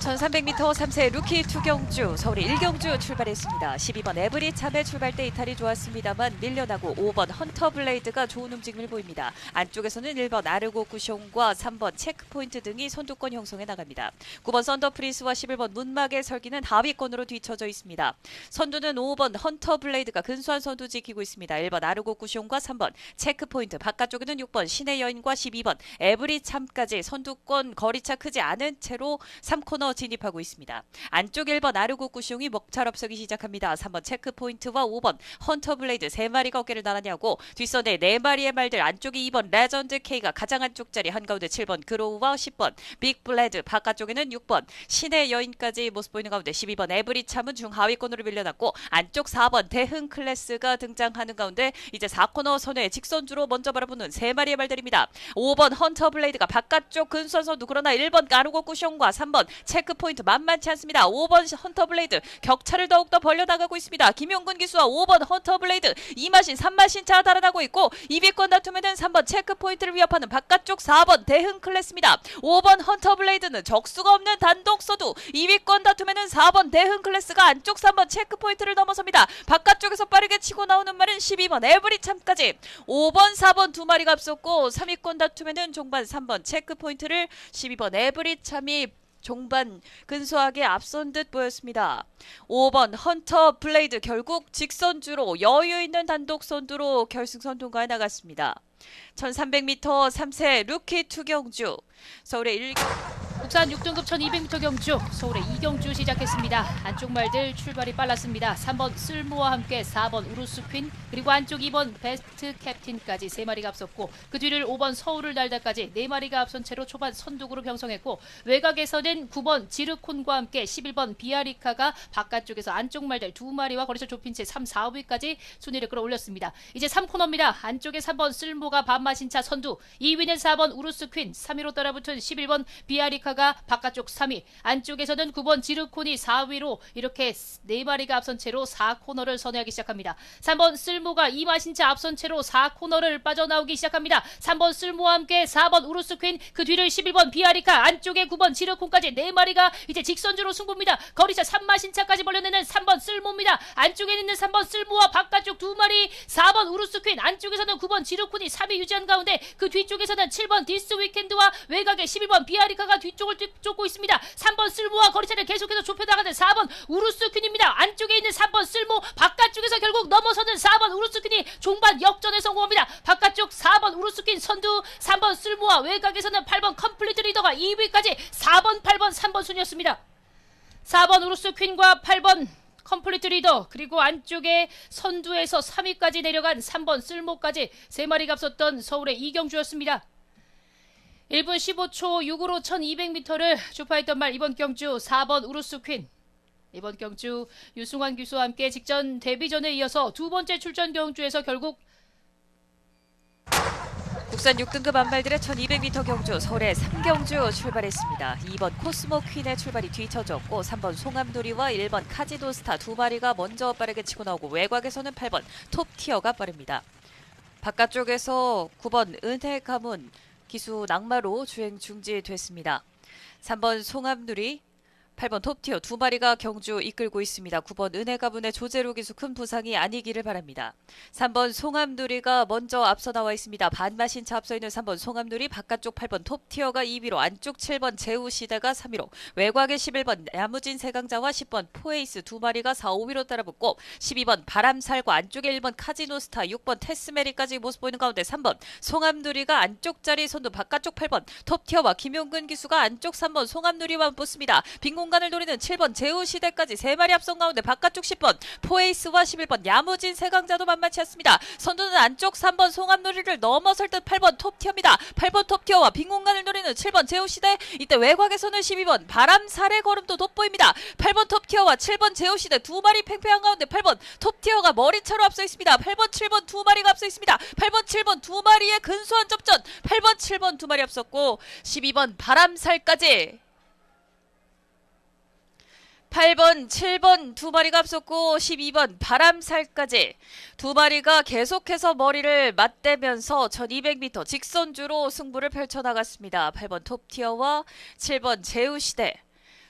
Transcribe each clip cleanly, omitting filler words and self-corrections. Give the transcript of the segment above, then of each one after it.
1300m 3세 루키 투경주 서울의 1경주 출발했습니다. 12번 에브리 참의 출발대 이탈이 좋았습니다만 밀려나고 5번 헌터 블레이드가 좋은 움직임을 보입니다. 안쪽에서는 1번 아르고 구숑과 3번 체크포인트 등이 선두권 형성해 나갑니다. 9번 썬더 프리스와 11번 문막의 설기는 하위권으로 뒤쳐져 있습니다. 선두는 5번 헌터 블레이드가 근소한 선두 지키고 있습니다. 1번 아르고 구숑과 3번 체크포인트, 바깥쪽에는 6번 신의 여인과 12번 에브리 참까지 선두권 거리차 크지 않은 채로 3코너 진입하고 있습니다. 안쪽 1번 아르고 구숑이 먹찰 앞서기 시작합니다. 3번 체크포인트와 5번 헌터 블레이드 3마리가 어깨를 나란히 하고 뒷선에 4마리의 말들, 안쪽에 2번 레전드 K가 가장 안쪽 자리, 한가운데 7번 그로우와 10번 빅 블레드, 바깥쪽에는 6번 신의 여인까지 모습 보이는 가운데 12번 에브리 참은 중하위권으로 밀려났고 안쪽 4번 대흥 클래스가 등장하는 가운데 이제 4코너 선에 직선주로 먼저 바라보는 3마리의 말들입니다. 5번 헌터 블레이드가 바깥쪽 근소한 선두, 그러나 1번 아르고 구숑과 3번 체크포인트 만만치 않습니다. 5번 헌터 블레이드 격차를 더욱더 벌려나가고 있습니다. 김용근 기수와 5번 헌터 블레이드 2마신 3마신 차 달아나고 있고 2위권 다툼에는 3번 체크포인트를 위협하는 바깥쪽 4번 대흥 클래스입니다. 5번 헌터 블레이드는 적수가 없는 단독 서두, 2위권 다툼에는 4번 대흥 클래스가 안쪽 3번 체크포인트를 넘어섭니다. 바깥쪽에서 빠르게 치고 나오는 말은 12번 에브리 참까지 5번 4번 두 마리가 앞섰고 3위권 다툼에는 종반 3번 체크포인트를 12번 에브리 참이 종반 근소하게 앞선 듯 보였습니다. 5번 헌터 블레이드 결국 직선주로 여유 있는 단독 선두로 결승선 통과해 나갔습니다. 1300m 3세 루키 투경주 서울의 국산 6등급 1200m 경주 서울의 2경주 시작했습니다. 안쪽 말들 출발이 빨랐습니다. 3번 쓸모와 함께 4번 우루스 퀸, 그리고 안쪽 2번 베스트 캡틴까지 3마리가 앞섰고 그 뒤를 5번 서울을 날다까지 4마리가 앞선 채로 초반 선두그룹 형성했고 외곽에서는 9번 지르콘과 함께 11번 비아리카가 바깥쪽에서 안쪽 말들 2마리와 거리를 좁힌 채 3, 4위까지 순위를 끌어올렸습니다. 이제 3코너입니다. 안쪽에 3번 쓸모가 반마신 차 선두, 2위는 4번 우루스 퀸, 3위로 따라붙은 11번 비아리카가 바깥쪽 3위, 안쪽에서는 9번 지르콘이 4위로 이렇게 4마리가 앞선 채로 4코너를 선회하기 시작합니다. 3번 쓸모가 2마신차 앞선 채로 4코너를 빠져나오기 시작합니다. 3번 쓸모와 함께 4번 우루스 퀸, 그 뒤를 11번 비아리카, 안쪽에 9번 지르콘까지 4마리가 이제 직선주로 승부입니다. 거리차 3마신차까지 벌려내는 3번 쓸모입니다. 안쪽에 있는 3번 쓸모와 바깥쪽 2마리 4번 우루스 퀸, 안쪽에서는 9번 지르콘이 3위 유지한 가운데 그 뒤쪽에서는 7번 디스 위켄드와 외곽에 11번 비아리카가 뒤쪽을 쫓고 있습니다. 3번 쓸모와 거리차를 계속해서 좁혀나가는 4번 우루스 퀸입니다. 안쪽에 있는 3번 쓸모, 바깥쪽에서 결국 넘어서는 4번 우루스 퀸이 종반 역전에 성공합니다. 바깥쪽 4번 우루스 퀸 선두, 3번 쓸모와 외곽에서는 8번 컴플리트 리더가 2위까지 4번, 8번, 3번 순이었습니다. 4번 우루스 퀸과 8번 컴플리트 리더, 그리고 안쪽에 선두에서 3위까지 내려간 3번 쓸모까지 3마리가 앞섰던 서울의 이경주였습니다. 1분 15초 6으로 1200m를 주파했던 말 이번 경주 4번 우루스 퀸. 이번 경주 유승환 교수와 함께 직전 데뷔전에 이어서 두 번째 출전 경주에서 결국 국산 6등급 안말들의 1200m 경주 서울의 3경주 출발했습니다. 2번 코스모 퀸의 출발이 뒤쳐졌고 3번 송암누리와 1번 카지노스타 2마리가 먼저 빠르게 치고 나오고 외곽에서는 8번 톱티어가 빠릅니다. 바깥쪽에서 9번 은혜 가문 기수 낙마로 주행 중지됐습니다. 3번 송암누리, 8번 톱티어 2마리가 경주 이끌고 있습니다. 9번 은혜가문의 조재로 기수 큰 부상이 아니기를 바랍니다. 3번 송암누리가 먼저 앞서 나와 있습니다. 반마신차 앞서 있는 3번 송암누리, 바깥쪽 8번 톱티어가 2위로, 안쪽 7번 제우시대가 3위로, 외곽에 11번 야무진 세강자와 10번 포에이스 2마리가 4, 5위로 따라붙고 12번 바람살과 안쪽에 1번 카지노스타, 6번 테스메리까지 모습 보이는 가운데 3번 송암누리가 안쪽 자리 선두, 바깥쪽 8번 톱티어와 김용근 기수가 안쪽 3번 송암누리와 붙습니다. 빈 공간을 노리는 7번 제우시대까지 3마리 앞선 가운데 바깥쪽 10번 포에이스와 11번 야무진 세강자도 만만치 않습니다. 선두는 안쪽 3번 송암누리를 넘어설 듯 8번 톱티어입니다. 8번 톱티어와 빈 공간을 노리는 7번 제우시대, 이때 외곽에서는 12번 바람살의 걸음도 돋보입니다. 8번 톱티어와 7번 제우시대 2마리 팽팽한 가운데 8번 톱티어가 머리차로 앞서 있습니다. 8번 7번 2마리가 앞서 있습니다. 8번 7번 2마리의 근소한 접전, 8번 7번 2마리 앞섰고 12번 바람살까지 8번, 7번 2마리가 앞섰고 12번 바람살까지 2마리가 계속해서 머리를 맞대면서 1200m 직선주로 승부를 펼쳐나갔습니다. 8번 톱티어와 7번 제우시대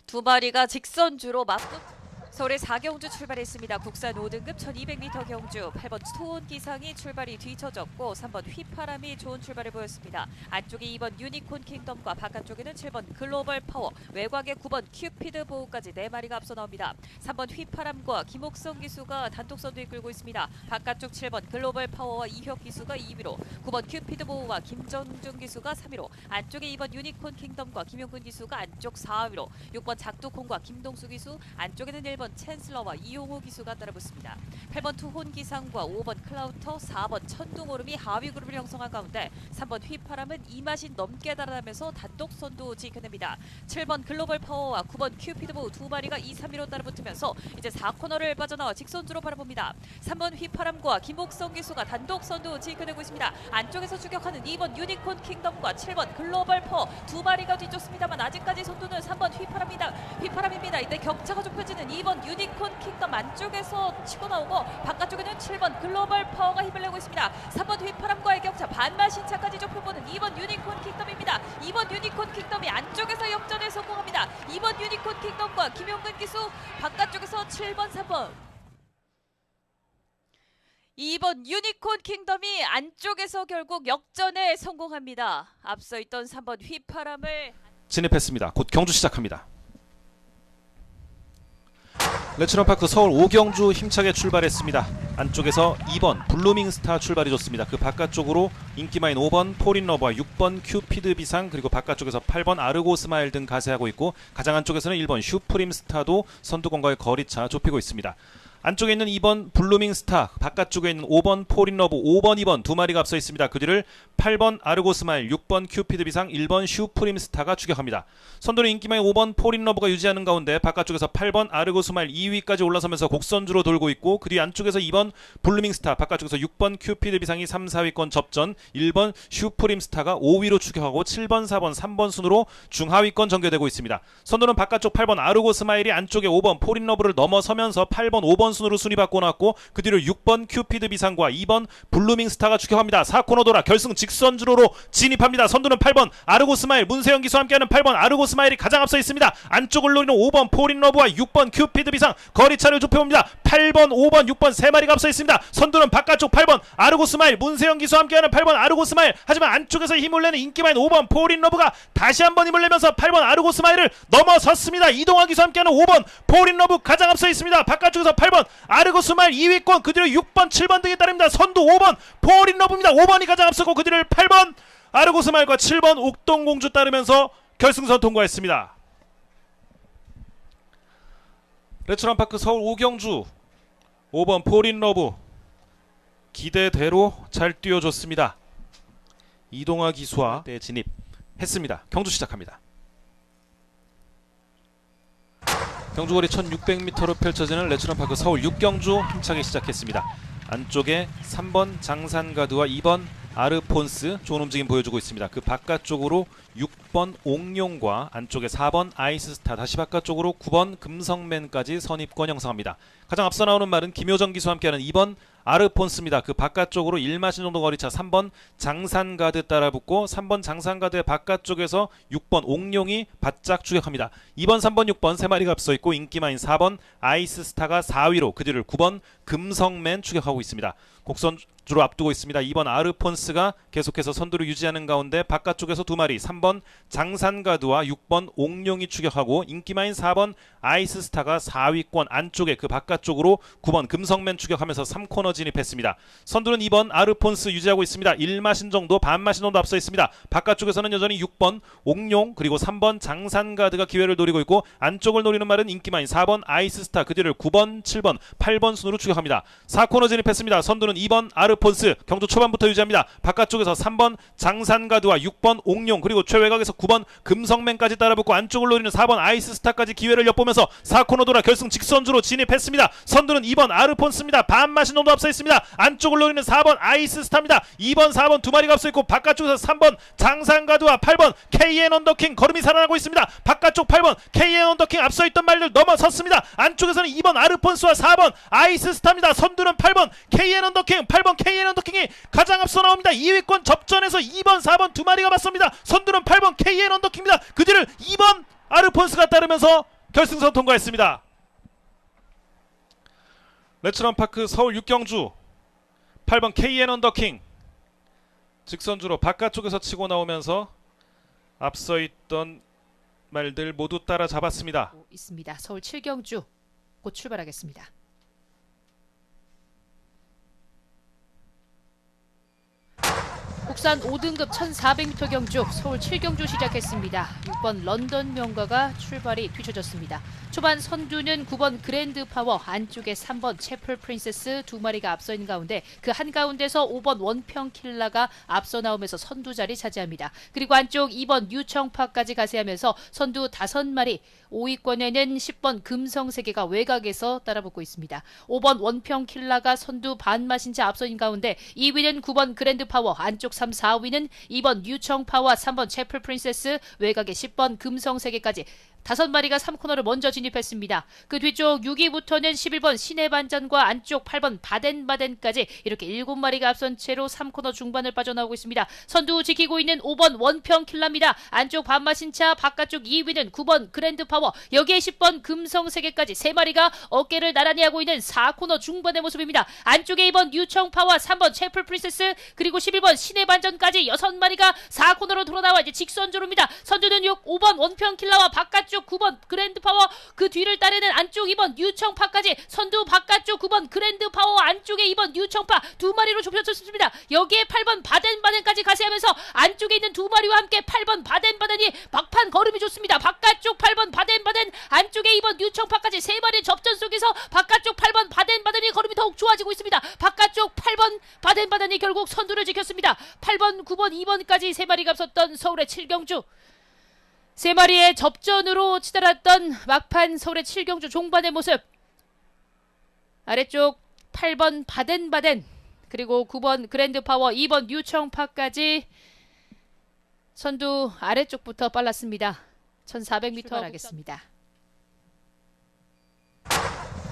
두 마리가 직선주로 맞붙. 서울의 4경주 출발했습니다. 국산 5등급 1200m 경주 8번 스톤 기상이 출발이 뒤처졌고 3번 휘파람이 좋은 출발을 보였습니다. 안쪽에 2번 유니콘 킹덤과 바깥쪽에는 7번 글로벌 파워, 외곽에 9번 큐피드 보호까지 4마리가 앞서 나옵니다. 3번 휘파람과 김옥성 기수가 단독 선두 이끌고 있습니다. 바깥쪽 7번 글로벌 파워와 이혁 기수가 2위로, 9번 큐피드 보호와 김정중 기수가 3위로, 안쪽에 2번 유니콘 킹덤과 김용근 기수가 안쪽 4위로, 6번 작두콩과 김동수 기수, 안쪽에는 1번 챈슬러와 이용호 기수가 따라붙습니다. 8번 투혼 기상과 5번 클라우터, 4번 천둥오름이 하위 그룹을 형성한 가운데 3번 휘파람은 이마신 넘게 달아나면서 단독 선두 지켜냅니다. 7번 글로벌 파워와 9번 큐피드보 두 마리가 2, 3위로 따라붙으면서 이제 4코너를 빠져나와 직선주로 바라봅니다. 3번 휘파람과 김옥성 기수가 단독 선두 지켜내고 있습니다. 안쪽에서 추격하는 2번 유니콘 킹덤과 7번 글로벌 파워 두 마리가 뒤쫓습니다만 아직까지 선두는 3번 휘파람입니다. 이때 격차가 좁혀지는 2번 유니콘 킹덤 안쪽에서 치고 나오고 바깥쪽에는 7번 글로벌 파워가 힘을 내고 있습니다. 3번 휘파람과의 격차 반마신차까지 좁혀보는 2번 유니콘 킹덤입니다. 2번 유니콘 킹덤이 안쪽에서 역전에 성공합니다. 2번 유니콘 킹덤과 김용근 기수, 바깥쪽에서 7번 3번 2번 유니콘 킹덤이 안쪽에서 결국 역전에 성공합니다. 앞서 있던 3번 휘파람을 진입했습니다. 곧 경주 시작합니다. 레츠런파크 서울 5경주 힘차게 출발했습니다. 안쪽에서 2번 블루밍스타 출발이 좋습니다. 그 바깥쪽으로 인기 많은 5번 포린러버와 6번 큐피드 비상, 그리고 바깥쪽에서 8번 아르고 스마일 등 가세하고 있고, 가장 안쪽에서는 1번 슈프림스타도 선두권과의 거리차 좁히고 있습니다. 안쪽에 있는 2번 블루밍스타, 바깥쪽에 있는 5번 포린러브, 5번, 2번 두 마리가 앞서 있습니다. 그 뒤를 8번 아르고스마일, 6번 큐피드 비상, 1번 슈프림스타가 추격합니다. 선두는 인기만의 5번 포린러브가 유지하는 가운데 바깥쪽에서 8번 아르고스마일 2위까지 올라서면서 곡선주로 돌고 있고, 그 뒤 안쪽에서 2번 블루밍스타, 바깥쪽에서 6번 큐피드 비상이 3, 4위권 접전, 1번 슈프림스타가 5위로 추격하고 7번, 4번, 3번 순으로 중하위권 전개되고 있습니다. 선두는 바깥쪽 8번 아르고스마일이 안쪽에 5번 포린러브를 넘어서면서 8번, 5번 순으로 순위 바꿔놨고, 그 뒤를 6번 큐피드 비상과 2번 블루밍스타가 추격합니다. 4코너 돌아 결승 직선주로로 진입합니다. 선두는 8번 아르고스마일, 문세영 기수와 함께하는 8번 아르고스마일이 가장 앞서 있습니다. 안쪽을 노리는 5번 포린러브와 6번 큐피드 비상, 거리차를 좁혀봅니다. 8번, 5번, 6번 세 마리가 앞서 있습니다. 선두는 바깥쪽 8번 아르고스마일, 문세영 기수와 함께하는 8번 아르고스마일, 하지만 안쪽에서 힘을 내는 인기 많은 5번 포린러브가 다시 한번 힘을 내면서 8번 아르고스마일을 넘어섰습니다. 이동환 기수와 함께하는 5번 포린러브 가장 앞서 있습니다. 바깥쪽에서 8번 아르고스마일 2위권, 그 뒤로 6번, 7번 등이 따릅니다. 선두 5번 포린러브입니다. 5번이 가장 앞서고 그 뒤를 8번 아르고스마일과 7번 옥동공주 따르면서 결승선 통과했습니다. 레츠런파크 서울 5경주 5번 포린러브 기대대로 잘 뛰어줬습니다. 이동화 기수와 대 진입했습니다. 경주 시작합니다. 경주거리 1600m로 펼쳐지는 레츠런파크 서울 6경주 힘차게 시작했습니다. 안쪽에 3번 장산가드와 2번 아르폰스 좋은 움직임 보여주고 있습니다. 그 바깥쪽으로 6번 옥룡과 안쪽에 4번 아이스스타, 다시 바깥쪽으로 9번 금성맨까지 선입권 형성합니다. 가장 앞서 나오는 말은 김효정 기수와 함께하는 2번 아르폰스입니다. 그 바깥쪽으로 1마신 정도 거리차 3번 장산가드 따라붙고, 3번 장산가드의 바깥쪽에서 6번 옥룡이 바짝 추격합니다. 2번, 3번, 6번 세 마리가 앞서 있고, 인기마인 4번 아이스스타가 4위로, 그 뒤를 9번 금성맨 추격하고 있습니다. 곡선주로 앞두고 있습니다. 2번 아르폰스가 계속해서 선두를 유지하는 가운데 바깥쪽에서 두 마리 3번 장산가드와 6번 옥룡이 추격하고, 인기마인 4번 아이스스타가 4위권 안쪽에 그 바깥쪽으로 9번 금성맨 추격하면서 3코너 진입했습니다. 선두는 2번 아르폰스 유지하고 있습니다. 1마신 정도, 반마신 정도 앞서 있습니다. 바깥쪽에서는 여전히 6번 옥룡, 그리고 3번 장산가드가 기회를 노리고 있고, 안쪽을 노리는 말은 인기마인 4번 아이스스타, 그 뒤를 9번, 7번, 8번 순으로 추격합니다. 4코너 진입했습니다. 선두는 2번 아르폰스 경주 초반부터 유지합니다. 바깥쪽에서 3번 장산가드와 6번 옥룡, 그리고 최외곽에서 9번 금성맨까지 따라붙고, 안쪽을 노리는 4번 아이스스타까지 기회를 엿보면서 4코너 돌아 결승 직선주로 진입했습니다. 선두는 2번 아르폰스입니다. 반마신 정도 앞서 있습니다. 안쪽을 노리는 4번 아이스스타입니다. 2번, 4번 두 마리가 앞서 있고, 바깥쪽에서 3번 장산가드와 8번 KN 언더킹 걸음이 살아나고 있습니다. 바깥쪽 8번 KN 언더킹 앞서 있던 말들 넘어섰습니다. 안쪽에서는 2번 아르폰스와 4번 아이스스타입니다. 선두는 8번 KN 언더킹, 8번 KN 언더킹이 가장 앞서 나옵니다. 2위권 접전에서 2번, 4번 두 마리가 맞섭니다. 선두는 8번 KN 언더킹입니다. 그 뒤를 2번 아르폰스가 따르면서 결승선 통과했습니다. 레츠런파크 서울 6경주 8번 KN 언더킹 직선주로 바깥쪽에서 치고 나오면서 앞서 있던 말들 모두 따라잡았습니다. 있습니다. 서울 7경주 곧 출발하겠습니다. 국산 5등급 1400m 경주 서울 7경주 시작했습니다. 6번 런던 명가가 출발이 뒤쳐졌습니다. 초반 선두는 9번 그랜드 파워, 안쪽에 3번 채플 프린세스 두 마리가 앞서 있는 가운데 그 한가운데서 5번 원평 킬라가 앞서 나오면서 선두 자리 차지합니다. 그리고 안쪽 2번 유청파까지 가세하면서 선두 5마리, 5위권에는 10번 금성세계가 외곽에서 따라붙고 있습니다. 5번 원평 킬라가 선두 반마신 차 앞서 있는 가운데 2위는 9번 그랜드 파워, 안쪽 3, 4위는 2번 유청파와 3번 채플 프린세스, 외곽에 10번 금성세계까지 5마리가 3코너를 먼저 진입했습니다. 그 뒤쪽 6위부터는 11번 신해반전과 안쪽 8번 바덴바덴까지 이렇게 7마리가 앞선 채로 3코너 중반을 빠져나오고 있습니다. 선두 지키고 있는 5번 원평 킬라입니다. 안쪽 반마신차, 바깥쪽 2위는 9번 그랜드파워, 여기에 10번 금성세계까지 3마리가 어깨를 나란히 하고 있는 4코너 중반의 모습입니다. 안쪽에 2번 유청파와 3번 채플 프린세스 그리고 11번 신해반전까지 6마리가 4코너로 돌아나와 이제 직선주로입니다. 선두는 5번 원평 킬라와 바깥쪽 9번 그랜드파워, 그 뒤를 따르는 안쪽 2번 유청파까지 선두 바깥쪽 9번 그랜드파워, 안쪽에 2번 유청파 두 마리로 좁혀졌습니다. 여기에 8번 바덴바덴까지 가세하면서 안쪽에 있는 두 마리와 함께 8번 바덴바덴이 막판 걸음이 좋습니다. 바깥쪽 8번 바덴바덴, 안쪽에 2번 유청파까지 3마리 접전 속에서 바깥쪽 8번 바덴바덴이 걸음이 더욱 좋아지고 있습니다. 바깥쪽 8번 바덴바덴이 결국 선두를 지켰습니다. 8번, 9번, 2번까지 3마리가 앞섰던 서울의 7경주. 3마리의 접전으로 치달았던 막판 서울의 7경주 종반의 모습. 아래쪽 8번 바덴바덴 그리고 9번 그랜드파워, 2번 유청파까지 선두 아래쪽부터 빨랐습니다. 1400m 하겠습니다.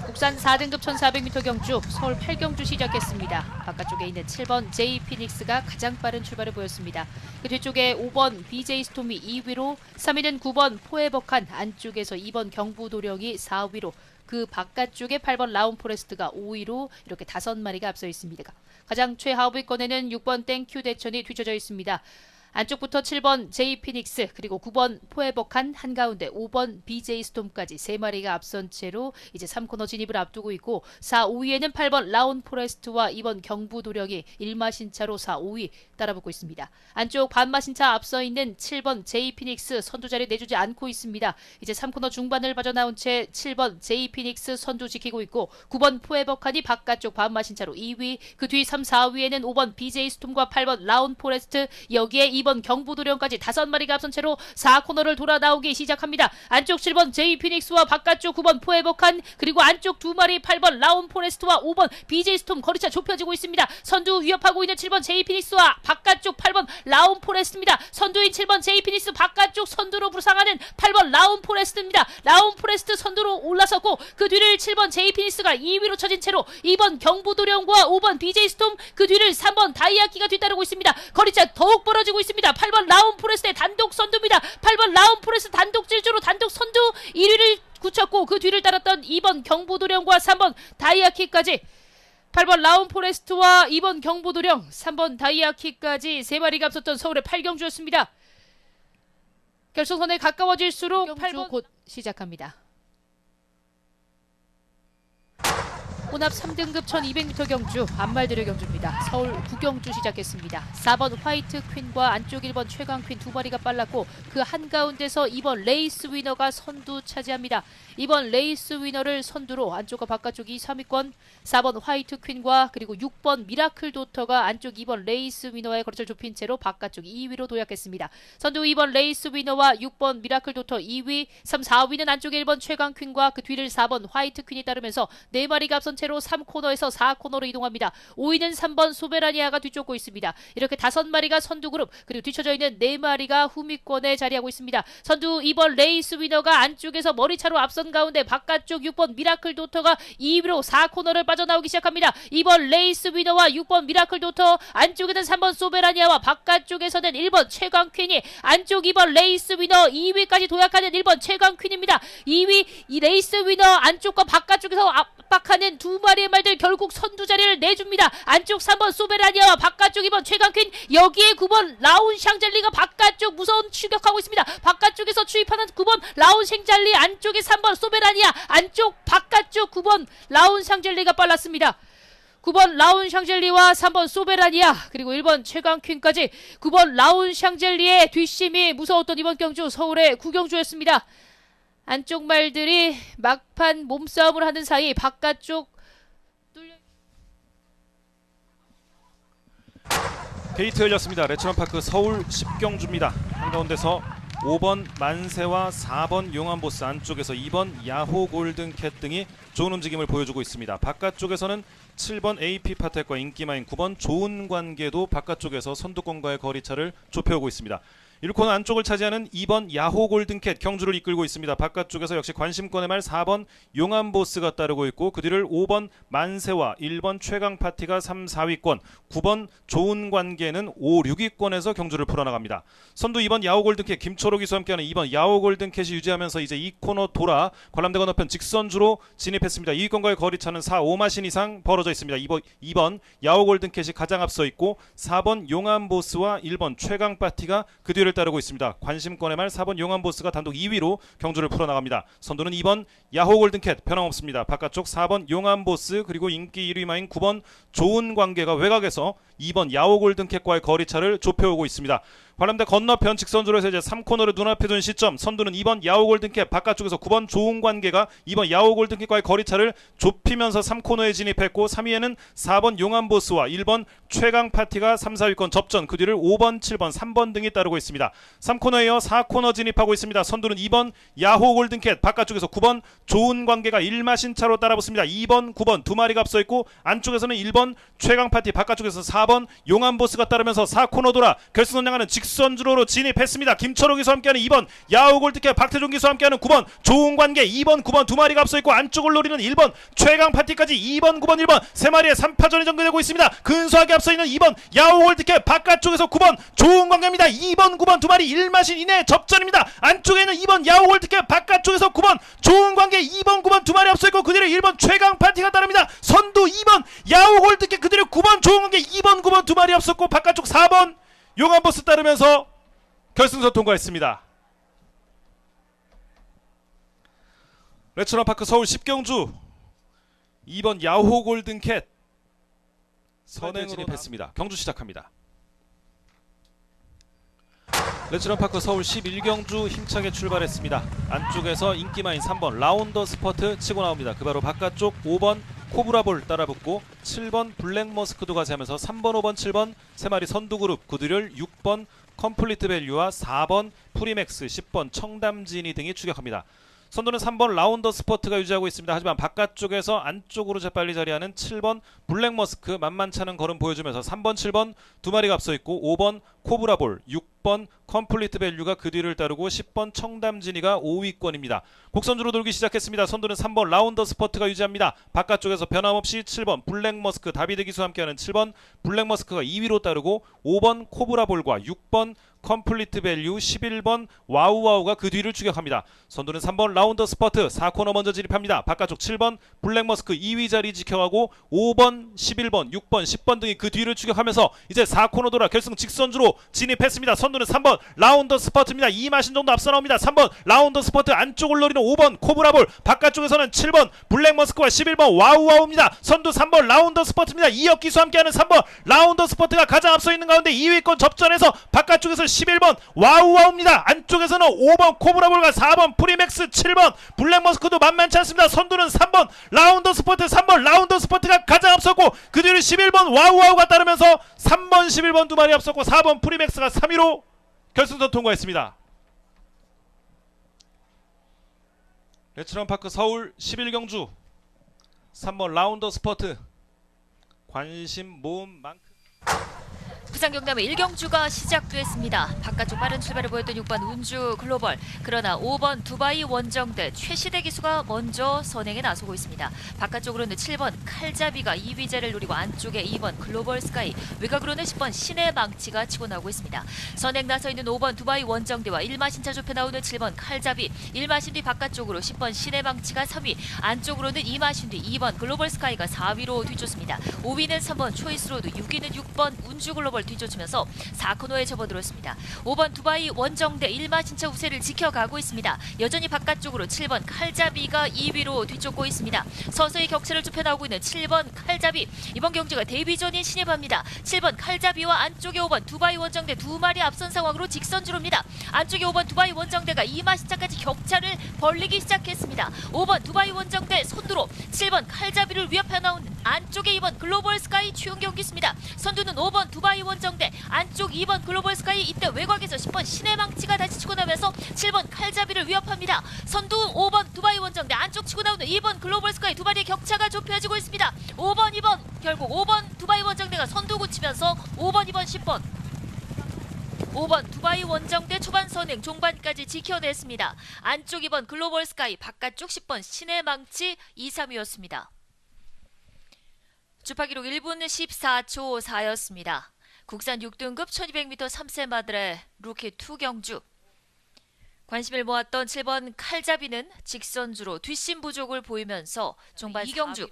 국산 4등급 1400m 경주 서울 8경주 시작했습니다. 바깥쪽에 있는 7번 제이 피닉스가 가장 빠른 출발을 보였습니다. 그 뒤쪽에 5번 BJ 스톰이 2위로, 3위는 9번 포에버칸, 안쪽에서 2번 경부도령이 4위로, 그 바깥쪽에 8번 라운포레스트가 5위로 이렇게 5마리가 앞서 있습니다. 가장 최하위권에는 6번 땡큐 대천이 뒤쳐져 있습니다. 안쪽부터 7번 제이 피닉스 그리고 9번 포에버칸, 한가운데 5번 BJ 스톰까지 3마리가 앞선 채로 이제 3코너 진입을 앞두고 있고, 4, 5위에는 8번 라운 포레스트와 2번 경부도령이 1마신차로 4, 5위 따라붙고 있습니다. 안쪽 반마신차 앞서 있는 7번 제이 피닉스 선두 자리 내주지 않고 있습니다. 이제 3코너 중반을 빠져나온 채 7번 제이 피닉스 선두 지키고 있고, 9번 포에버칸이 바깥쪽 반마신차로 2위, 그 뒤 3, 4위에는 5번 BJ 스톰과 8번 라운 포레스트, 여기에 2번 경부도령까지 5마리가 앞선 채로 4코너를 돌아 나오기 시작합니다. 안쪽 7번 제이 피닉스와 바깥쪽 9번 포에버칸 그리고 안쪽 2마리 8번 라운 포레스트와 5번 BJ 스톰 거리차 좁혀지고 있습니다. 선두 위협하고 있는 7번 제이 피닉스와 바깥쪽 8번 라운 포레스트입니다. 선두인 7번 제이 피닉스 바깥쪽 선두로 부상하는 8번 라운 포레스트입니다. 라운 포레스트 선두로 올라섰고, 그 뒤를 7번 제이 피닉스가 2위로 쳐진 채로 2번 경부도령과 5번 BJ 스톰, 그 뒤를 3번 다이아키가 뒤따르고 있습니다. 거리차 더욱 벌어지고 있습니다. 8번 라운 포레스트의 단독 선두입니다. 8번 라운 포레스트 단독 질주로 단독 선두 1위를 굳혔고, 그 뒤를 따랐던 2번 경부도령과 3번 다이아키까지 8번 라운 포레스트와 2번 경부도령, 3번 다이아키까지 3마리가 앞섰던 서울의 8경주였습니다. 결승선에 가까워질수록 8번 곧 시작합니다. 혼합 3등급 1200m 경주 안말들의 경주입니다. 서울 9경주 시작했습니다. 4번 화이트 퀸과 안쪽 1번 최강 퀸 두 마리가 빨랐고, 그 한가운데서 2번 레이스 위너가 선두 차지합니다. 2번 레이스 위너를 선두로 안쪽과 바깥쪽 2, 3위권, 4번 화이트 퀸과 그리고 6번 미라클 도터가 안쪽 2번 레이스 위너의 거리를 좁힌 채로 바깥쪽 2위로 도약했습니다. 선두 2번 레이스 위너와 6번 미라클 도터 2위, 3, 4위는 안쪽 1번 최강 퀸과 그 뒤를 4번 화이트 퀸이 따르면서 4마리가 앞선 채로 상태로 3코너에서 4코너로 이동합니다. 5위는 3번 소베라니아가 뒤쫓고 있습니다. 이렇게 5마리가 선두 그룹, 그리고 뒤쳐져 있는 4마리가 후미권에 자리하고 있습니다. 선두 2번 레이스 위너가 안쪽에서 머리차로 앞선 가운데 바깥쪽 6번 미라클 도터가 2위로 4코너를 빠져나오기 시작합니다. 2번 레이스 위너와 6번 미라클 도터, 안쪽에는 3번 소베라니아와 바깥쪽에서는 1번 최강퀸이, 안쪽 2번 레이스 위너 2위까지 도약하는 1번 최강퀸입니다. 2위 이 레이스 위너 안쪽과 바깥쪽에서 압박하는 2마리의 말들 결국 선두 자리를 내줍니다. 안쪽 3번 소베라니아와 바깥쪽 2번 최강퀸, 여기에 9번 라운 샹젤리가 바깥쪽 무서운 추격하고 있습니다. 바깥쪽에서 추입하는 9번 라운 샹젤리, 안쪽에 3번 소베라니아, 안쪽 바깥쪽 9번 라운 샹젤리가 빨랐습니다. 9번 라운 샹젤리와 3번 소베라니아, 그리고 1번 최강퀸까지 9번 라운 샹젤리의 뒷심이 무서웠던 이번 경주 서울의 구경주였습니다. 안쪽 말들이 막판 몸싸움을 하는 사이 바깥쪽 게이트 열렸습니다. 레츠런파크 서울 10경주입니다. 한가운데서 5번 만세와 4번 용암보스, 안쪽에서 2번 야호 골든캣 등이 좋은 움직임을 보여주고 있습니다. 바깥쪽에서는 7번 AP파텍과 인기마인, 9번 좋은 관계도 바깥쪽에서 선두권과의 거리차를 좁혀오고 있습니다. 1코너 안쪽을 차지하는 2번 야호 골든캣 경주를 이끌고 있습니다. 바깥쪽에서 역시 관심권의 말 4번 용암보스가 따르고 있고, 그 뒤를 5번 만세와 1번 최강파티가 3, 4위권, 9번 좋은 관계는 5, 6위권에서 경주를 풀어나갑니다. 선두 2번 야호 골든캣 김초록 기수와 함께하는 2번 야호 골든캣이 유지하면서 이제 2코너 돌아 관람대 건너편 직선주로 진입했습니다. 2위권과의 거리차는 4, 5마신 이상 벌어져 있습니다. 2번 야호 골든캣이 가장 앞서 있고, 4번 용암보스와 1번 최강파티가 그 뒤를 따르고 있습니다. 관심권의 말 4번 용암보스가 단독 2위로 경주를 풀어나갑니다. 선두는 2번 야호 골든캣 변함없습니다. 바깥쪽 4번 용암보스, 그리고 인기 1위 마인 9번 좋은 관계가 외곽에서 2번 야호 골든캣과의 거리차를 좁혀오고 있습니다. 관람대 건너편 직선주로 해서 이제 3코너를 눈앞에 둔 시점, 선두는 2번 야호 골든캣, 바깥쪽에서 9번 좋은 관계가 2번 야호 골든캣과의 거리차를 좁히면서 3코너에 진입했고, 3위에는 4번 용암보스와 1번 최강파티가 3, 4위권 접전, 그 뒤를 5번, 7번, 3번 등이 따르고 있습니다. 3코너에 이어 4코너 진입하고 있습니다. 선두는 2번 야호 골든캣, 바깥쪽에서 9번 좋은 관계가 1마신 차로 따라붙습니다. 2번, 9번 두 마리가 앞서 있고, 안쪽에서는 1번 최강파티, 바깥쪽에서 4번 용암보스가 따르면서 4코너 돌아 결승선 향하는 직선주로로 진입했습니다. 김철호 기수와 함께하는 2번 야호 골든캣, 박태종 기수와 함께하는 9번 좋은 관계, 2번, 9번 두 마리가 앞서 있고, 안쪽을 노리는 1번 최강파티까지 2번, 9번, 1번 세 마리의 3파전이 전개되고 있습니다. 근소하게 앞서 있는 2번 야호 골든캣, 바깥쪽에서 9번 좋은 관계입니다. 2번, 9번 두 마리 1마신 이내 접전입니다. 안쪽에는 2번 야호 골든캣, 바깥쪽에서 9번 좋은 관계, 2번, 9번 두 마리 앞서 있고, 그 뒤를 1번 최강파티가 따릅니다. 선두 2번 야호 골든캣, 그 뒤를 9번 좋은 관계, 2번, 9번 두 마리 앞섰고, 바깥쪽 4번 용암버스 따르면서 결승선 통과했습니다. 레츠런파크 서울 10경주 2번 야호 골든캣 선행으로 진입했습니다. 경주 시작합니다. 레츠런파크 서울 11경주 힘차게 출발했습니다. 안쪽에서 인기마인 3번 라운더 스퍼트 치고 나옵니다. 그 바로 바깥쪽 5번 코브라볼 따라붙고, 7번 블랙머스크도 가세하면서 3번, 5번, 7번 세 마리 선두그룹, 그 뒤를 6번 컴플리트 밸류와 4번 프리맥스, 10번 청담진이 등이 추격합니다. 선두는 3번 라운더 스퍼트가 유지하고 있습니다. 하지만 바깥쪽에서 안쪽으로 재빨리 자리하는 7번 블랙머스크 만만찮은 걸음 보여주면서 3번, 7번 두 마리가 앞서 있고, 5번 코브라볼, 6번 컴플리트 밸류가 그 뒤를 따르고, 10번 청담진이가 5위권입니다. 곡선주로 돌기 시작했습니다. 선두는 3번 라운더 스퍼트가 유지합니다. 바깥쪽에서 변함없이 7번 블랙머스크, 다비드 기수와 함께하는 7번 블랙머스크가 2위로 따르고, 5번 코브라볼과 6번 컴플리트 밸류, 11번 와우와우가 그 뒤를 추격합니다. 선두는 3번 라운더 스퍼트 4코너 먼저 진입합니다. 바깥쪽 7번 블랙머스크 2위 자리 지켜가고, 5번, 11번, 6번, 10번 등이 그 뒤를 추격하면서 이제 4코너 돌아 결승 직선주로 진입했습니다. 선두는 3번 라운더 스퍼트입니다. 2마신 정도 앞서 나옵니다. 3번 라운더 스퍼트, 안쪽을 노리는 5번 코브라볼, 바깥쪽에서는 7번 블랙머스크와 11번 와우와우입니다. 선두 3번 라운더 스퍼트입니다. 이혁 기수와 함께하는 3번 라운더 스퍼트가 가장 앞서 있는 가운데 2위권 접전에서 바깥쪽에서 11번 와우와우입니다. 안쪽에서는 5번 코브라볼과 4번 프리맥스, 7번 블랙머스크도 만만치 않습니다. 선두는 3번 라운더 스퍼트, 3번 라운더 스퍼트가 가장 앞섰고, 그 뒤를 11번 와우와우가 따르면서 3번, 11번 두 마리 앞섰고, 4번 프리맥스가 3위로 결승선 통과했습니다. 레츠런파크 서울 11경주 3번 라운더 스퍼트. 관심 모음 만큼. 부산 경남의 1경주가 시작됐습니다. 바깥쪽 빠른 출발을 보였던 6번 운주 글로벌. 그러나 5번 두바이 원정대 최시대 기수가 먼저 선행에 나서고 있습니다. 바깥쪽으로는 7번 칼잡이가 2위자를 노리고 안쪽에 2번 글로벌 스카이, 외곽으로는 10번 신의 망치가 치고 나오고 있습니다. 선행 나서 있는 5번 두바이 원정대와 1마신차 좁혀 나오는 7번 칼잡이, 1마신 뒤 바깥쪽으로 10번 신의 망치가 3위, 안쪽으로는 2마신 뒤 2번 글로벌 스카이가 4위로 뒤쫓습니다. 5위는 3번 초이스로드, 6위는 6번 운주 글로벌 뒤쫓으면서 4코너에 접어들었습니다. 5번 두바이 원정대 1마신차 우세를 지켜가고 있습니다. 여전히 바깥쪽으로 7번 칼잡이가 2위로 뒤쫓고 있습니다. 서서히 격차를 좁혀 나오고 있는 7번 칼잡이. 이번 경주가 데뷔전인 신예바입니다. 7번 칼잡이와 안쪽에 5번 두바이 원정대 두 마리 앞선 상황으로 직선주로입니다. 안쪽에 5번 두바이 원정대가 2마신차까지 격차를 벌리기 시작했습니다. 5번 두바이 원정대 선두로 7번 칼잡이를 위협해 나오는 안쪽에 2번 글로벌 스카이 추용 경기수입니다. 선두는 5번 두바이 원정대, 안쪽 2번 글로벌 스카이. 이때 외곽에서 10번 신의 망치가 다시 치고 나면서 7번 칼잡이를 위협합니다. 선두 5번 두바이 원정대, 안쪽 치고 나오는 2번 글로벌 스카이. 두 마리의 격차가 좁혀지고 있습니다. 5번 2번 결국 5번 두바이 원정대가 선두 굳히면서 5번 2번 10번 5번 두바이 원정대 초반 선행 종반까지 지켜냈습니다. 안쪽 2번 글로벌 스카이, 바깥쪽 10번 신의 망치 2, 3위였습니다. 주파 기록 1분 14초 4였습니다. 국산 6등급 1200m 3세 마들의 루키 2 경주. 관심을 모았던 7번 칼잡이는 직선주로 뒷심 부족을 보이면서 종반 2경주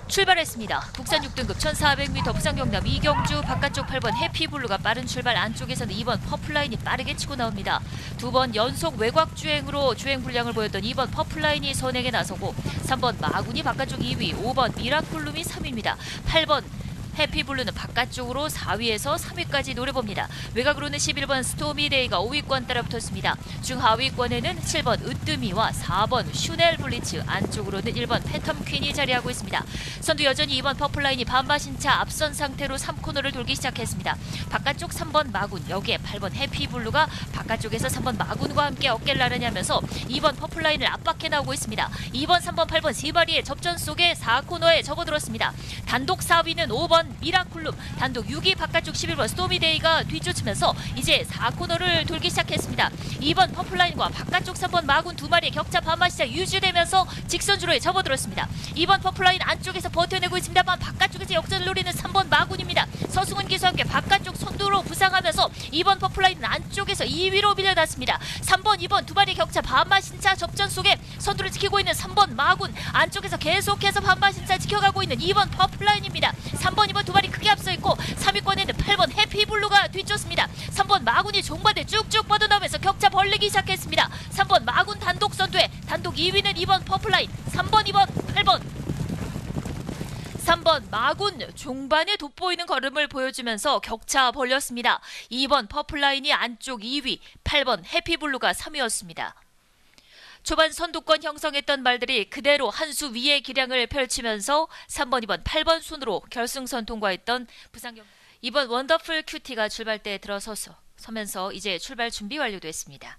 출발했습니다. 국산 6등급 1400m 부산 경남 2경주. 바깥쪽 8번 해피블루가 빠른 출발, 안쪽에서는 2번 퍼플라인이 빠르게 치고 나옵니다. 두 번 연속 외곽 주행으로 주행 분량을 보였던 2번 퍼플라인이 선행에 나서고 3번 마군이 바깥쪽 2위, 5번 미라클룸이 3위입니다. 8번 해피블루는 바깥쪽으로 4위에서 3위까지 노려봅니다. 외곽으로는 11번 스토미데이가 5위권 따라붙었습니다. 중하위권에는 7번 으뜸이와 4번 슈넬 블리츠, 안쪽으로는 1번 패텀 퀸이 자리하고 있습니다. 선두 여전히 2번 퍼플라인이 반마신차 앞선 상태로 3코너를 돌기 시작했습니다. 바깥쪽 3번 마군, 여기에 8번 해피블루가 바깥쪽에서 3번 마군과 함께 어깨를 나르냐면서 2번 퍼플라인을 압박해 나오고 있습니다. 2번, 3번, 8번 세 마리의 접전 속에 4코너에 접어들었습니다. 단독 4위는 5번 미라클룸, 단독 6위 바깥쪽 11번 스토미데이가 뒤쫓으면서 이제 4코너를 돌기 시작했습니다. 2번 퍼플라인과 바깥쪽 3번 마군 두 마리의 격차 반마시작 유지되면서 직선주로에 접어들었습니다. 2번 퍼플라인 안쪽에서 버텨내고 있습니다만 바깥쪽에서 역전을 노리는 3번 마군입니다. 서승훈 기수와 함께 바깥쪽 선두로 부상하면서 2번 퍼플라인은 안쪽에서 2위로 밀려났습니다. 3번, 2번 두 마리의 격차 반마신차 접전 속에 선두를 지키고 있는 3번 마군, 안쪽에서 계속해서 반마신차 지켜가고 있는 2번 퍼플라인입니다. 3번, 2번 두 마리 크게 앞서 있고 3위권에는 8번 해피블루가 뒤쫓습니다. 3번 마군이 종반에 쭉쭉 뻗어나오면서 격차 벌리기 시작했습니다. 3번 마군 단독 선두에 단독 2위는 2번 퍼플라인, 3번, 2번, 8번 3번 마군 종반에 돋보이는 걸음을 보여주면서 격차 벌렸습니다. 2번 퍼플라인이 안쪽 2위, 8번 해피블루가 3위였습니다. 초반 선두권 형성했던 말들이 그대로 한 수 위의 기량을 펼치면서 3번, 2번, 8번 순으로 결승선 통과했던 부산경. 이번 원더풀 큐티가 출발대에 서면서 이제 출발 준비 완료됐습니다.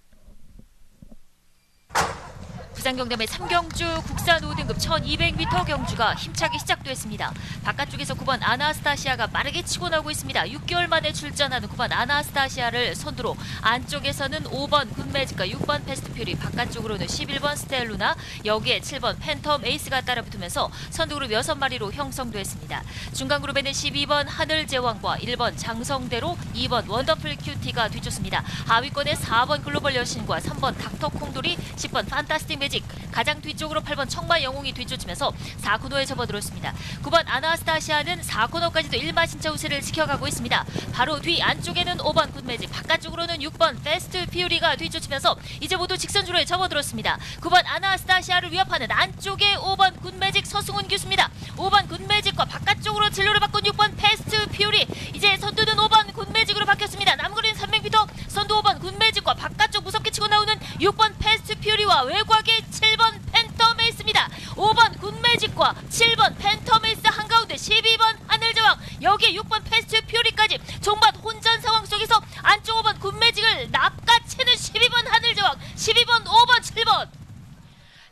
부산 경남의 3경주 국산 5등급 1200m 경주가 힘차게 시작됐습니다. 바깥쪽에서 9번 아나스타시아가 빠르게 치고 나오고 있습니다. 6개월 만에 출전하는 9번 아나스타시아를 선두로, 안쪽에서는 5번 굿매직과 6번 베스트퓨리, 바깥쪽으로는 11번 스텔루나, 여기에 7번 팬텀 에이스가 따라붙으면서 선두그룹 6마리로 형성됐습니다. 중간그룹에는 12번 하늘제왕과 1번 장성대로 2번 원더풀 큐티가 뒤쫓습니다. 하위권에 4번 글로벌 여신과 3번 닥터 콩돌이, 10번 판타스틱 매직, 가장 뒤쪽으로 8번 청마 영웅이 뒤쫓으면서 4코너에 접어들었습니다. 9번 아나스타시아는 4코너까지도 1마신차 우세를 지켜가고 있습니다. 바로 뒤 안쪽에는 5번 굿매직, 바깥쪽으로는 6번 베스트 피우리가 뒤쫓으면서 이제 모두 직선주로에 접어들었습니다. 9번 아나스타시아를 위협하는 안쪽에 5번 굿매직 서승훈 교수입니다. 5번 굿매직과 바깥쪽으로 진로를 바꾼 6번 베스트 피우리, 이제 선두는 5번 굿매직으로 바뀌었습니다. 남거리는 300m, 선두 5번 굿매직과 바깥쪽 무섭게 치고 나오는 6번 베스트 피우리와 외곽에 7번 팬텀에이스입니다. 5번 굿매직과 7번 팬텀에이스 한가운데 12번 하늘제왕, 여기에 6번 패스트 퓨리까지 종반 혼전 상황 속에서 안쪽 5번 굿매직을 낚아채는 12번 하늘제왕, 12번, 5번, 7번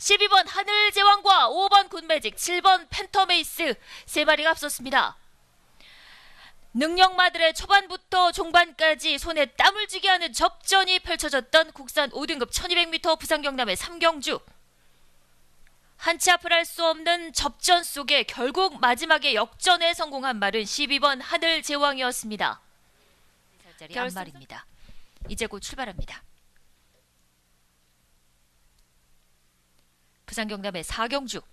12번 하늘제왕과 5번 굿매직, 7번 팬터메이스 세 마리가 앞섰습니다. 능력마들의 초반부터 종반까지 손에 땀을 쥐게 하는 접전이 펼쳐졌던 국산 5등급 1200m 부산 경남의 3경주. 한치 앞을 할 수 없는 접전 속에 결국 마지막에 역전에 성공한 말은 12번 하늘제왕이었습니다. 살짜리 한 말입니다. 이제 곧 출발합니다. 부산 경남의 4경주.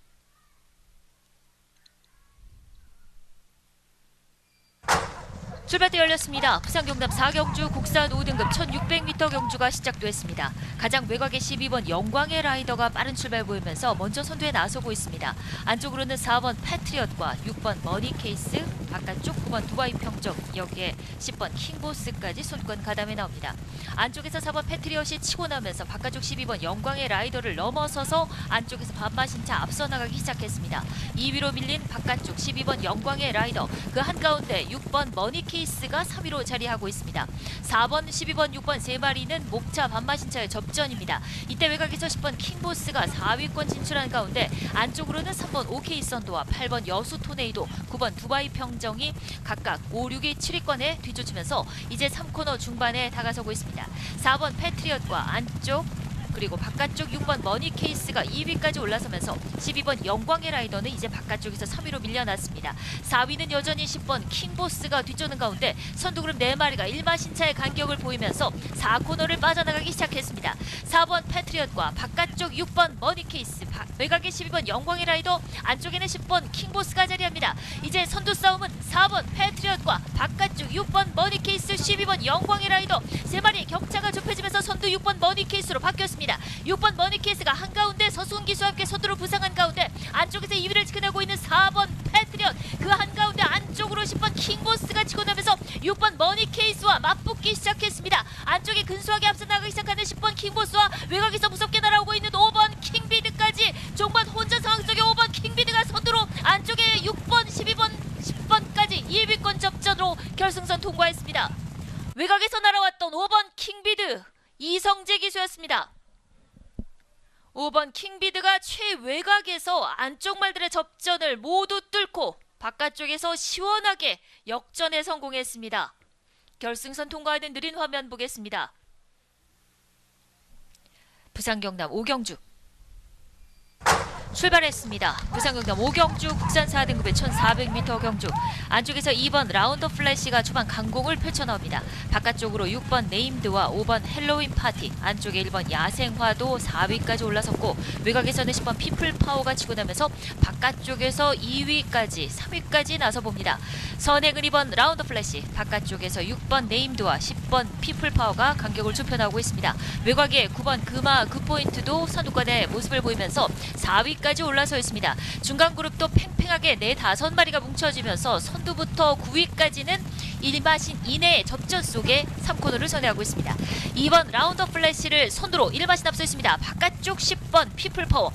출발대 열렸습니다. 부산 경남 4경주 국산 5등급 1600m 경주가 시작됐습니다. 가장 외곽의 12번 영광의 라이더가 빠른 출발 보이면서 먼저 선두에 나서고 있습니다. 안쪽으로는 4번 패트리엇과 6번 머니케이스, 바깥쪽 9번 두바이 평정, 여기에 10번 킹보스까지 손권 가담에 나옵니다. 안쪽에서 4번 패트리엇이 치고 나면서 바깥쪽 12번 영광의 라이더를 넘어서서 안쪽에서 반마신 차 앞서 나가기 시작했습니다. 2위로 밀린 바깥쪽 12번 영광의 라이더, 그 한가운데 6번 머니케이스가 3위로 자리하고 있습니다. 4번, 12번, 6번 세 마리는 목차 반마신차의 접전입니다. 이때 외곽에서 10번 킹보스가 4위권 진출한 가운데 안쪽으로는 3번 OK 썬도와 8번 여수 토네이도, 9번 두바이 평정이 각각 5, 6위, 7위권에 뒤쫓으면서 이제 3코너 중반에 다가서고 있습니다. 4번 패트리엇과 안쪽 그리고 바깥쪽 6번 머니케이스가 2위까지 올라서면서 12번 영광의 라이더는 이제 바깥쪽에서 3위로 밀려났습니다. 4위는 여전히 10번 킹보스가 뒤쫓는 가운데 선두그룹 4마리가 1마신차의 간격을 보이면서 4코너를 빠져나가기 시작했습니다. 4번 패트리엇과 바깥쪽 6번 머니케이스, 외곽의 12번 영광의 라이더, 안쪽에는 10번 킹보스가 자리합니다. 이제 선두 싸움은 4번 패트리엇과 바깥쪽 6번 머니케이스, 12번 영광의 라이더 세 마리의 격차가 좁혀지면서 선두 6번 머니케이스로 바뀌었습니다. 6번 머니케이스가 한가운데 서수은 기수와 함께 선두로 부상한 가운데 안쪽에서 2위를 지켜내고 있는 4번 패트리엇, 그 한가운데 안쪽으로 10번 킹보스가 치고 나면서 6번 머니케이스와 맞붙기 시작했습니다. 안쪽에 근소하게 앞서 나가기 시작하는 10번 킹보스와 외곽에서 무섭게 날아오고 있는 5번 킹비드까지 종반 혼전 상황 속에 5번 킹비드가 선두로 안쪽에 6번, 12번, 10번까지 2위권 접전으로 결승선 통과했습니다. 외곽에서 날아왔던 5번 킹비드, 이성재 기수였습니다. 5번 킹비드가 최외곽에서 안쪽 말들의 접전을 모두 뚫고 바깥쪽에서 시원하게 역전에 성공했습니다. 결승선 통과하는 느린 화면 보겠습니다. 부산 경남 5경주 출발했습니다. 부산 경남 5경주 국산 4등급의 1400m 경주. 안쪽에서 2번 라운더 플래시가 초반 강공을 펼쳐나옵니다. 바깥쪽으로 6번 네임드와 5번 헬로윈 파티, 안쪽에 1번 야생화도 4위까지 올라섰고 외곽에서는 10번 피플 파워가 치고 나면서 바깥쪽에서 2위까지 3위까지 나서봅니다. 선행은 2번 라운더 플래시, 바깥쪽에서 6번 네임드와 10번 피플 파워가 간격을 좁혀나오고 있습니다. 외곽에 9번 금화 굿포인트도 선두권의 모습을 보이면서 4위까지 올라서 있습니다. 중간 그룹도 팽팽하게 4-5마리가 뭉쳐지면서 선두부터 9위까지는 1마신 이내의 접전 속에 3코너를 선회하고 있습니다. 2번 라운더 플래시를 선두로 1마신 앞서 있습니다. 바깥쪽 10번 피플파워,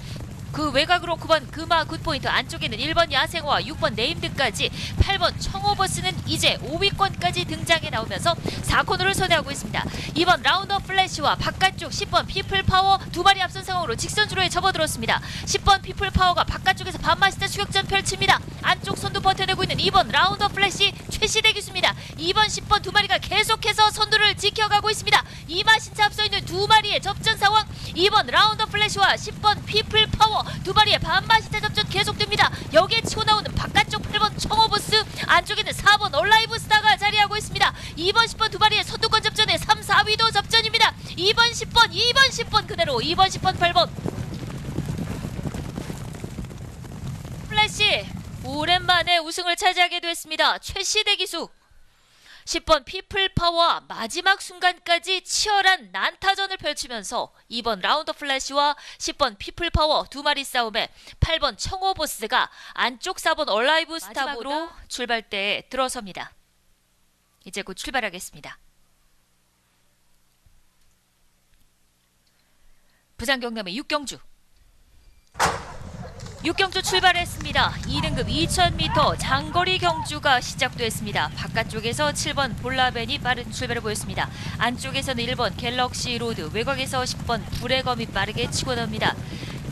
그 외곽으로 9번 금화 굿포인트, 안쪽에는 1번 야생화, 6번 네임드까지 8번 청오버스는 이제 5위권까지 등장해 나오면서 4코너를 선회하고 있습니다. 2번 라운더 플래시와 바깥쪽 10번 피플파워 두 마리 앞선 상황으로 직선주로에 접어들었습니다. 10번 피플파워가 바깥쪽에서 반마시대 추격전 펼칩니다. 안쪽 선두 버텨내고 있는 2번 라운더 플래시 최시대 기수입니다. 2번 10번 두 마리가 계속해서 선두를 지켜가고 있습니다. 2마신차 앞서 있는 두 마리의 접전 상황, 2번 라운더 플래시와 10번 피플파워 두 마리의 반마시대 접전 계속됩니다. 여기에 치고 나오는 바깥쪽 8번 청어보스, 안쪽에는 4번 얼라이브 스타가 자리하고 있습니다. 2번 10번 두 마리의 선두권 접전에 3, 4위도 접전입니다. 2번 10번, 2번 10번 그대로 2번 10번 8번 플래시 오랜만에 우승을 차지하게 됐습니다. 최시대 기수 10번 피플파워와 마지막 순간까지 치열한 난타전을 펼치면서 2번 라운더 플래시와 10번 피플파워 두 마리 싸움에 8번 청오보스가 안쪽 4번 얼라이브 스탑으로 출발대에 들어섭니다. 이제 곧 출발하겠습니다. 부산 경남의 6경주 출발했습니다. 2등급 2000m 장거리 경주가 시작됐습니다. 바깥쪽에서 7번 볼라벤이 빠른 출발을 보였습니다. 안쪽에서는 1번 갤럭시 로드, 외곽에서 10번 불의 검이 빠르게 치고 나옵니다.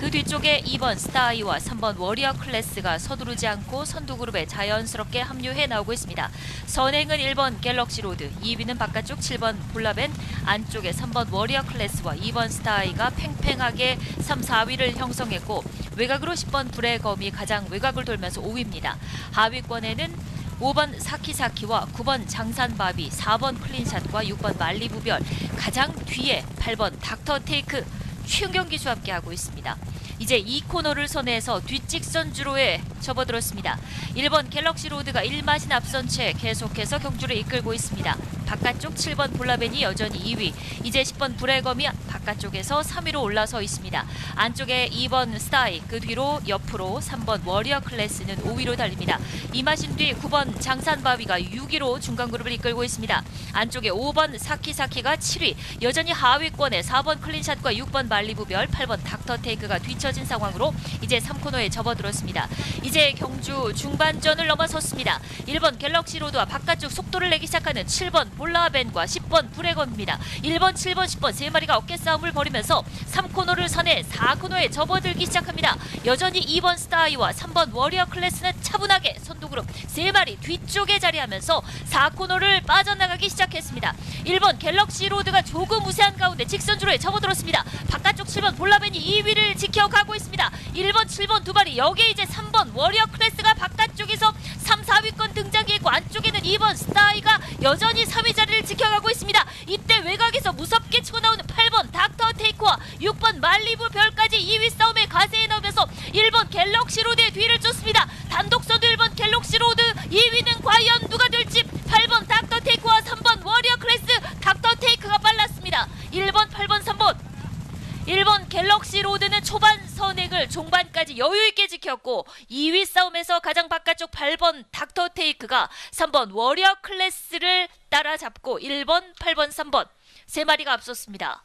그 뒤쪽에 2번 스타이와 3번 워리어 클래스가 서두르지 않고 선두그룹에 자연스럽게 합류해 나오고 있습니다. 선행은 1번 갤럭시 로드, 2위는 바깥쪽 7번 볼라벤, 안쪽에 3번 워리어 클래스와 2번 스타이가 팽팽하게 3, 4위를 형성했고 외곽으로 10번 불의 검이 가장 외곽을 돌면서 5위입니다. 하위권에는 5번 사키사키와 9번 장산바비, 4번 클린샷과 6번 말리부별, 가장 뒤에 8번 닥터테이크, 최은경 기수 함께하고 있습니다. 이제 이 코너를 선회해서 뒷직선주로에 접어들었습니다. 1번 갤럭시 로드가 1마신 앞선 채 계속해서 경주를 이끌고 있습니다. 바깥쪽 7번 볼라벤이 여전히 2위, 이제 10번 브레검이 바깥쪽에서 3위로 올라서 있습니다. 안쪽에 2번 스타이, 그 뒤로 옆으로 3번 워리어 클래스는 5위로 달립니다. 2마신 뒤 9번 장산바위가 6위로 중간그룹을 이끌고 있습니다. 안쪽에 5번 사키사키가 7위, 여전히 하위권에 4번 클린샷과 6번 말리부별, 8번 닥터테이크가 뒤처진 상황으로 이제 3코너에 접어들었습니다. 이제 경주 중반전을 넘어섰습니다. 1번 갤럭시 로드와 바깥쪽 속도를 내기 시작하는 7번 볼라벤과 10번 브레건입니다. 1번, 7번, 10번 세 마리가 어깨 싸움을 벌이면서 3코너를 선해 4코너에 접어들기 시작합니다. 여전히 2번 스타이와 3번 워리어 클래스는 차분하게 선두그룹 세 마리 뒤쪽에 자리하면서 4코너를 빠져나가기 시작했습니다. 1번 갤럭시 로드가 조금 우세한 가운데 직선주로에 접어들었습니다. 바깥쪽 7번 볼라벤이 2위를 지켜가고 있습니다. 1번, 7번 두 마리, 여기에 이제 3번 워리어 클래스가 바깥쪽에서 3, 4위권 등장기했고 안쪽에는 2번 스타이가 여전히 3위 자리를 지켜가고 있습니다. 이때 외곽에서 무섭게 치고 나오는 8번 닥터 테이크와 6번 말리부 별까지 2위 싸움에 가세해 나오면서 1번 갤럭시 로드의 뒤를 쫓습니다. 단독 선두 1번 갤럭시 로드, 2위는 과연 누가 될지 8번 닥터 테이크와 3번 워리어 클래스, 닥터 테이크가 빨랐습니다. 1번, 8번, 3번 1번 갤럭시 로드는 초반 선행을 종반까지 여유있게 지켰고 2위 싸움에서 가장 바깥쪽 8번 닥터테이크가 3번 워리어 클래스를 따라잡고 1번, 8번, 3번 세 마리가 앞섰습니다.